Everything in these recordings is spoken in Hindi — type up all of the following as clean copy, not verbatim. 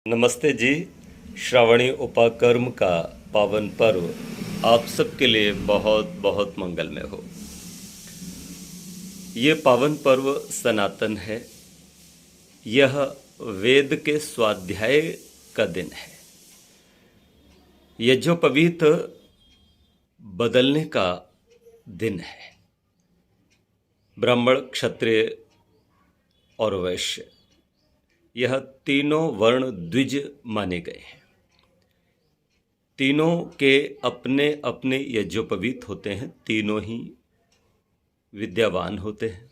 नमस्ते जी। श्रावणी उपाकर्म का पावन पर्व आप सबके लिए बहुत बहुत मंगलमय हो। ये पावन पर्व सनातन है। यह वेद के स्वाध्याय का दिन है। यज्ञोपवीत बदलने का दिन है। ब्राह्मण, क्षत्रिय और वैश्य, यह तीनों वर्ण द्विज माने गए हैं। तीनों के अपने अपने यज्ञोपवीत होते हैं। तीनों ही विद्यावान होते हैं।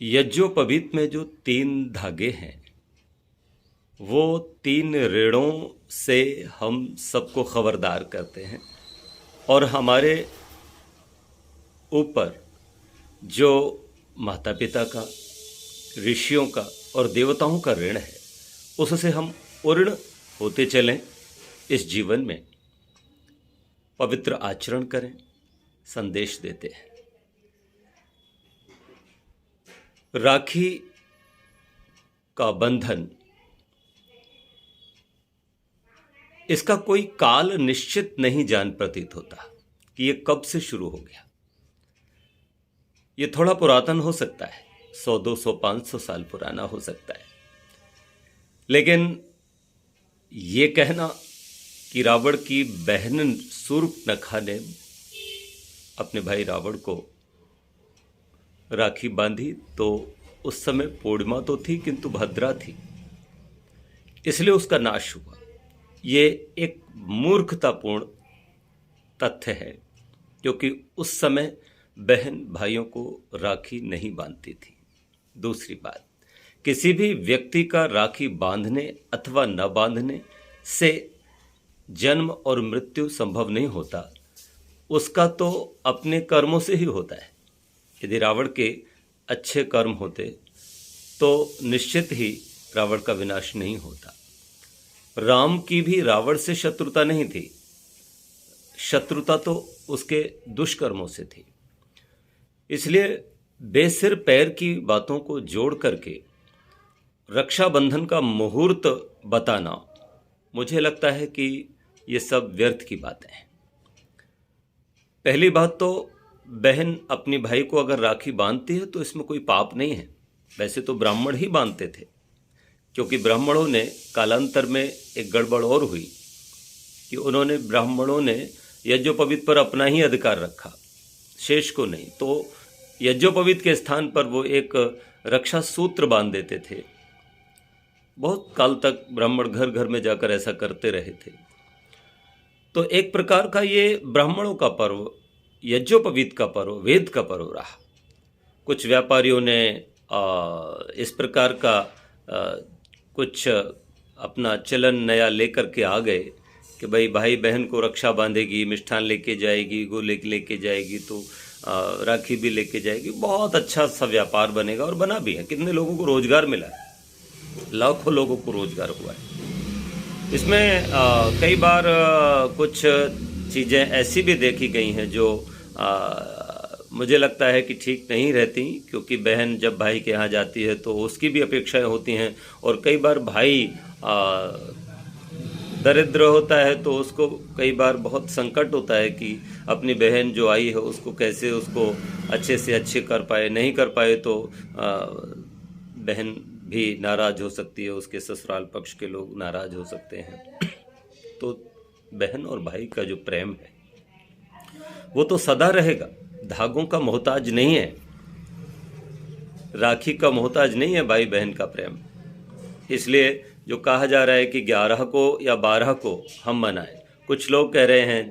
यज्ञोपवीत में जो 3 धागे हैं, वो 3 ऋणों से हम सबको खबरदार करते हैं। और हमारे ऊपर जो माता पिता का, ऋषियों का और देवताओं का ऋण है, उससे हम उर्ण होते चलें। इस जीवन में पवित्र आचरण करें, संदेश देते हैं। राखी का बंधन, इसका कोई काल निश्चित नहीं जान प्रतीत होता कि ये कब से शुरू हो गया। ये थोड़ा पुरातन हो सकता है, 100, 200, 500 साल पुराना हो सकता है। लेकिन ये कहना कि रावण की बहन शूर्पणखा ने अपने भाई रावण को राखी बांधी, तो उस समय पूर्णिमा तो थी किंतु भद्रा थी, इसलिए उसका नाश हुआ। ये एक मूर्खतापूर्ण तथ्य है, क्योंकि उस समय बहन भाइयों को राखी नहीं बांधती थी। दूसरी बात, किसी भी व्यक्ति का राखी बांधने अथवा न बांधने से जन्म और मृत्यु संभव नहीं होता। उसका तो अपने कर्मों से ही होता है। यदि रावण के अच्छे कर्म होते तो निश्चित ही रावण का विनाश नहीं होता। राम की भी रावण से शत्रुता नहीं थी, शत्रुता तो उसके दुष्कर्मों से थी। इसलिए बेसिर पैर की बातों को जोड़ करके रक्षाबंधन का मुहूर्त बताना, मुझे लगता है कि ये सब व्यर्थ की बातें हैं। पहली बात तो, बहन अपनी भाई को अगर राखी बांधती है तो इसमें कोई पाप नहीं है। वैसे तो ब्राह्मण ही बांधते थे, क्योंकि ब्राह्मणों ने कालांतर में एक गड़बड़ और हुई कि ब्राह्मणों ने यज्ञोपवीत पर अपना ही अधिकार रखा, शेष को नहीं। तो यज्ञोपवीत के स्थान पर वो एक रक्षा सूत्र बांध देते थे। बहुत काल तक ब्राह्मण घर घर में जाकर ऐसा करते रहे थे। तो एक प्रकार का ये ब्राह्मणों का पर्व, यज्ञोपवीत का पर्व, वेद का पर्व रहा। कुछ व्यापारियों ने इस प्रकार का कुछ अपना चलन नया लेकर के आ गए कि भाई भाई बहन को रक्षा बांधेगी, मिष्ठान लेके जाएगी, गोले लेके जाएगी, तो राखी भी लेके जाएगी। बहुत अच्छा सा व्यापार बनेगा, और बना भी है। कितने लोगों को रोजगार मिला है, लाखों लोगों को रोजगार हुआ है। इसमें कई बार कुछ चीज़ें ऐसी भी देखी गई हैं जो मुझे लगता है कि ठीक नहीं रहती, क्योंकि बहन जब भाई के यहाँ जाती है तो उसकी भी अपेक्षाएं होती हैं। और कई बार भाई दरिद्र होता है तो उसको कई बार बहुत संकट होता है कि अपनी बहन जो आई है उसको कैसे उसको अच्छे से अच्छे कर पाए। नहीं कर पाए तो बहन भी नाराज हो सकती है, उसके ससुराल पक्ष के लोग नाराज हो सकते हैं। तो बहन और भाई का जो प्रेम है वो तो सदा रहेगा। धागों का मोहताज नहीं है, राखी का मोहताज नहीं है भाई बहन का प्रेम। इसलिए जो कहा जा रहा है कि 11 को या 12 को हम मनाएं, कुछ लोग कह रहे हैं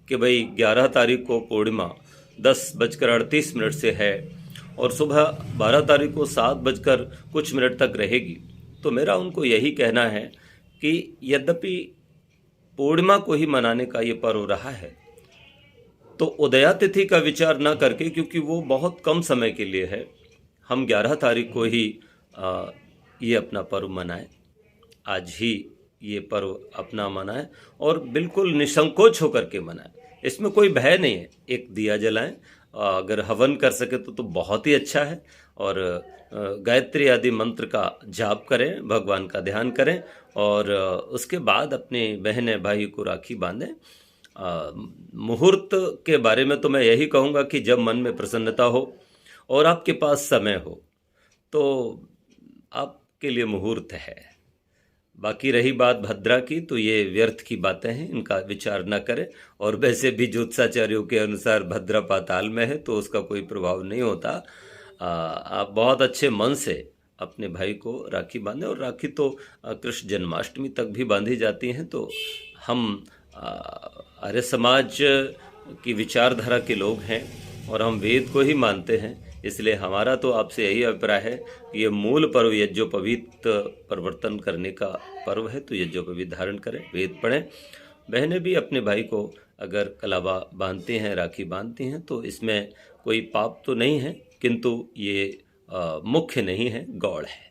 कि भाई 11 तारीख को पूर्णिमा 10:38 से है और सुबह 12 तारीख को 7 कुछ मिनट तक रहेगी। तो मेरा उनको यही कहना है कि यद्यपि पूर्णिमा को ही मनाने का ये पर्व रहा है, तो उदया तिथि का विचार न करके, क्योंकि वो बहुत कम समय के लिए है, हम 11 तारीख को ही ये अपना पर्व मनाएं। आज ही ये पर्व अपना मनाएं और बिल्कुल निसंकोच होकर के मनाएं। इसमें कोई भय नहीं है। एक दिया जलाएं, अगर हवन कर सके तो बहुत ही अच्छा है। और गायत्री आदि मंत्र का जाप करें, भगवान का ध्यान करें और उसके बाद अपने बहन भाई को राखी बांधें। मुहूर्त के बारे में तो मैं यही कहूँगा कि जब मन में प्रसन्नता हो और आपके पास समय हो तो आपके लिए मुहूर्त है। बाकी रही बात भद्रा की, तो ये व्यर्थ की बातें हैं, इनका विचार न करें। और वैसे भी ज्योतिषाचार्यों के अनुसार भद्रा पाताल में है तो उसका कोई प्रभाव नहीं होता। आप बहुत अच्छे मन से अपने भाई को राखी बांधें। और राखी तो कृष्ण जन्माष्टमी तक भी बांधी जाती हैं। तो हम आर्य समाज की विचारधारा के लोग हैं और हम वेद को ही मानते हैं, इसलिए हमारा तो आपसे यही अभिप्राय है कि ये मूल पर्व यज्ञोपवीत परिवर्तन करने का पर्व है, तो यज्ञोपवीत धारण करें, वेद पढ़ें। बहनें भी अपने भाई को अगर कलावा बांधती हैं, राखी बांधती हैं, तो इसमें कोई पाप तो नहीं है, किंतु ये मुख्य नहीं है, गौड़ है।